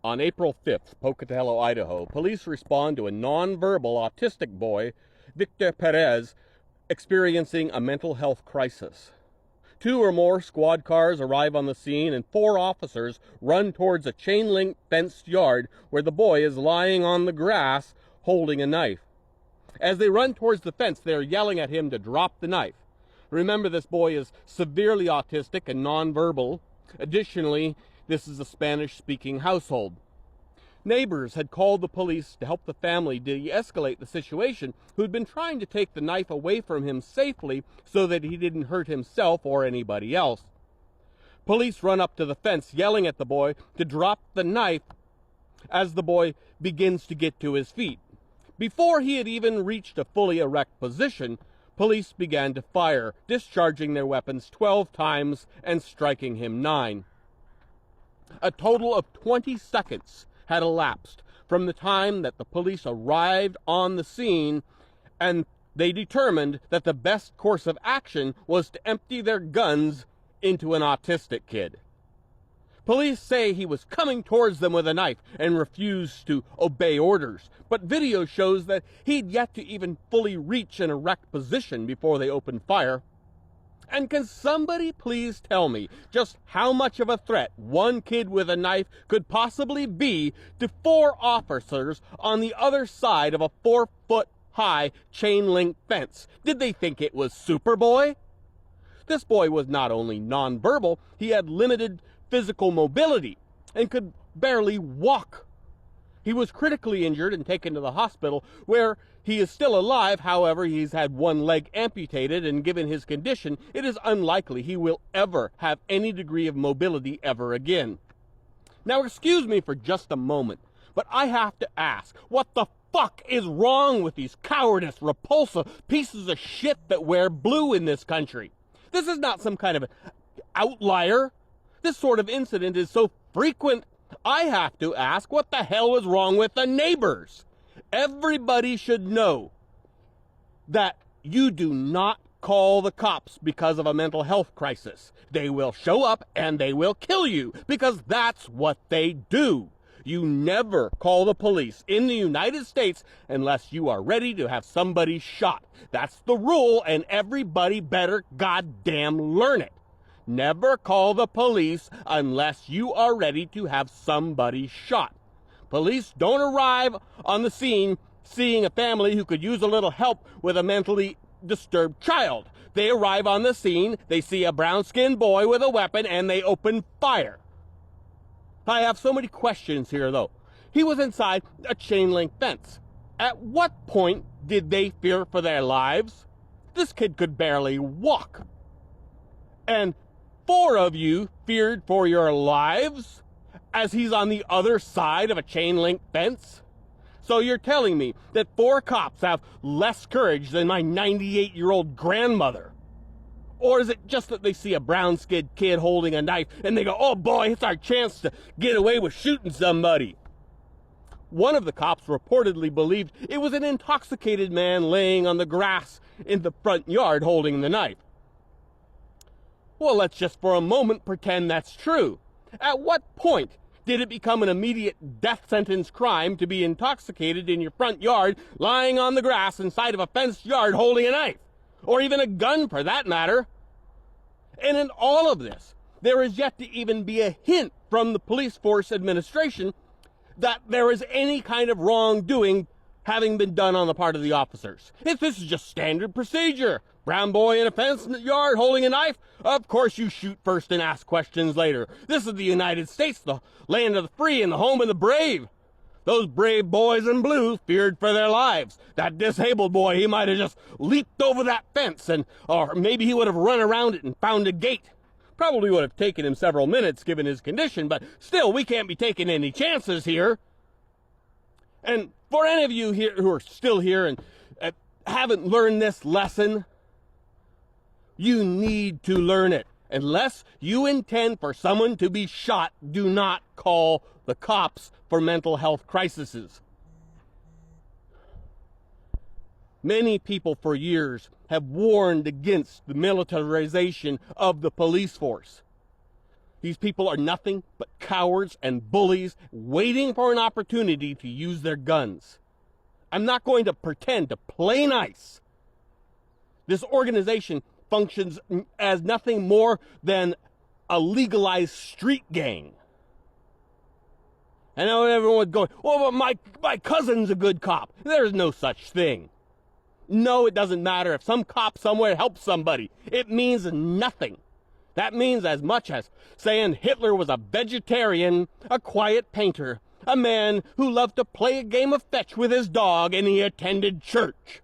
On April 5th, Pocatello, Idaho, police respond to a nonverbal autistic boy, Victor Perez, experiencing a mental health crisis. 2 or more squad cars arrive on the scene and 4 officers run towards a chain-link fenced yard where the boy is lying on the grass holding a knife. As they run towards the fence, they are yelling at him to drop the knife. Remember, this boy is severely autistic and nonverbal. Additionally, this is a Spanish-speaking household. Neighbors had called the police to help the family de-escalate the situation, who had been trying to take the knife away from him safely so that he didn't hurt himself or anybody else. Police run up to the fence, yelling at the boy to drop the knife as the boy begins to get to his feet. Before he had even reached a fully erect position, police began to fire, discharging their weapons 12 times and striking him 9. A total of 20 seconds had elapsed from the time that the police arrived on the scene, and they determined that the best course of action was to empty their guns into an autistic kid. Police say he was coming towards them with a knife and refused to obey orders, but video shows that he'd yet to even fully reach an erect position before they opened fire. And can somebody please tell me just how much of a threat one kid with a knife could possibly be to 4 officers on the other side of a 4-foot-high chain-link fence? Did they think it was Superboy? This boy was not only nonverbal, he had limited physical mobility and could barely walk. He was critically injured and taken to the hospital, where he is still alive. However, he's had one leg amputated, and given his condition, it is unlikely he will ever have any degree of mobility ever again. Now, excuse me for just a moment, but I have to ask, what the fuck is wrong with these cowardice, repulsive pieces of shit that wear blue in this country? This is not some kind of outlier. This sort of incident is so frequent, I have to ask, what the hell was wrong with the neighbors? Everybody should know that you do not call the cops because of a mental health crisis. They will show up and they will kill you, because that's what they do. You never call the police in the United States unless you are ready to have somebody shot. That's the rule, and everybody better goddamn learn it. Never call the police unless you are ready to have somebody shot. Police don't arrive on the scene seeing a family who could use a little help with a mentally disturbed child. They arrive on the scene, they see a brown-skinned boy with a weapon, and they open fire. I have so many questions here, though. He was inside a chain-link fence. At what point did they fear for their lives? This kid could barely walk. And 4 of you feared for your lives as he's on the other side of a chain-link fence? So you're telling me that 4 cops have less courage than my 98-year-old grandmother? Or is it just that they see a brown-skinned kid holding a knife and they go, oh boy, it's our chance to get away with shooting somebody? One of the cops reportedly believed it was an intoxicated man laying on the grass in the front yard holding the knife. Well, let's just for a moment pretend that's true. At what point did it become an immediate death sentence crime to be intoxicated in your front yard, lying on the grass inside of a fenced yard holding a knife? Or even a gun, for that matter? And in all of this, there is yet to even be a hint from the police force administration that there is any kind of wrongdoing having been done on the part of the officers. If this is just standard procedure, brown boy in a fenced yard holding a knife, of course you shoot first and ask questions later. This is the United States, the land of the free and the home of the brave. Those brave boys in blue feared for their lives. That disabled boy, he might have just leaped over that fence, or maybe he would have run around it and found a gate. Probably would have taken him several minutes given his condition, but still, we can't be taking any chances here. And for any of you here who are still here and haven't learned this lesson, you need to learn it. Unless you intend for someone to be shot, do not call the cops for mental health crises. Many people for years have warned against the militarization of the police force. These people are nothing but cowards and bullies waiting for an opportunity to use their guns. I'm not going to pretend to play nice. This organization functions as nothing more than a legalized street gang. I know everyone's going, oh, but my cousin's a good cop. There's no such thing. No, it doesn't matter if some cop somewhere helps somebody. It means nothing. That means as much as saying Hitler was a vegetarian, a quiet painter, a man who loved to play a game of fetch with his dog, and he attended church.